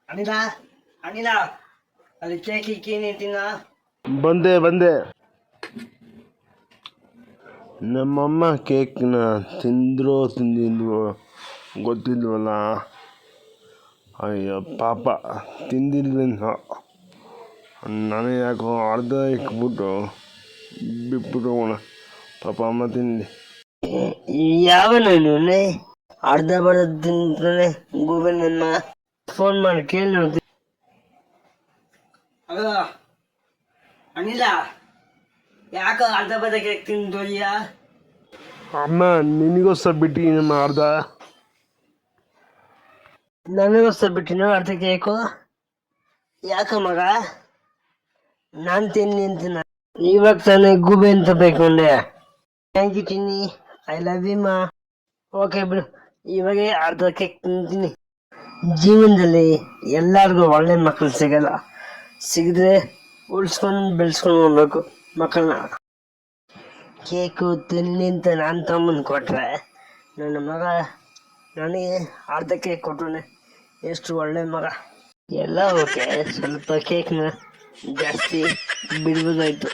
ಅನಿಲ ಅನಿಲ ಅಲ್ಲಿ ಕೇಕ್ ಏನಿಟ್ಟಿನ ಬಂದೆ ನಮ್ಮಮ್ಮ ಕೇಕ್ನ ತಿಂದಿಲ್ವೋ ಗೊತ್ತಿಲ್ವಲ್ಲ. ಅಯ್ಯೋ ಪಾಪ ತಿಂದಿಲ್ವೇನೋ. ನಾನು ಯಾಕೋ ಅರ್ಧ ಇಕ್ಬಿಟ್ಟು ಬಿಟ್ಬಿಟ್ಟು ಹೋಗೋಣ, ಪಾಪ ಅಮ್ಮ ತಿಂದು. ಯಾವನು ಅರ್ಧ ಬರ್ಧ ತಿಂತಾನೆ ಗೂಬೆ ನನ್ನ ಫೋನ್ ಮಾಡಿ ಕೇಳಿ ನೋಡ್ತೀನಿ. ಅಲೋ ಅನಿಲ, ಯಾಕ ಅರ್ಧ ಬರ್ಧ ಕೇಕ್ ತಿಂತೋಯ್ಯ? ಅಮ್ಮ ನಿನಗೋಸ್ಕರ ಬಿಟ್ಟಿನಮ್ಮ ಅರ್ಧ. ನನಗೋಸ್ಕರ ಬಿಟ್ಟಿನ ಅರ್ಧ ಕೇಕು? ಯಾಕ ಮಗ? ನಾನು ತಿನ್ನಿ ಅಂತೀನ. ಇವಾಗ ತಾನೇ ಗೂಬೆ ಅಂತ ಬೇಕಂಡೆ. Thank you Chinni, I love you ಮಾ. ಓಕೆ ಬಿಡು, ಇವಾಗೆ ಅರ್ಧ ಕೇಕ್ ತಿಂತೀನಿ. ಜೀವನದಲ್ಲಿ ಎಲ್ಲರಿಗೂ ಒಳ್ಳೆ ಮಕ್ಕಳು ಸಿಗಲ್ಲ, ಸಿಗದ್ರೆ ಉಳಿಸ್ಕೊಂಡು ಬೆಳೆಸ್ಕೊಂಡು ಹೋಗ್ಬೇಕು ಮಕ್ಕಳನ್ನ. ಕೇಕು ತಿನ್ನಿ ಅಂತ ನಾನು ತಮ್ಮನ್ ಕೊಟ್ರೆ ನನ್ನ ಮಗ ನನಗೆ ಅರ್ಧ ಕೇಕ್ ಕೊಟ್ಟನೆ. ಎಷ್ಟು ಒಳ್ಳೆ ಮಗ. ಎಲ್ಲ ಓಕೆ, ಸ್ವಲ್ಪ ಕೇಕ್ನ ಜಾಸ್ತಿ ಬಿಡ್ಬೋದಾಯ್ತು.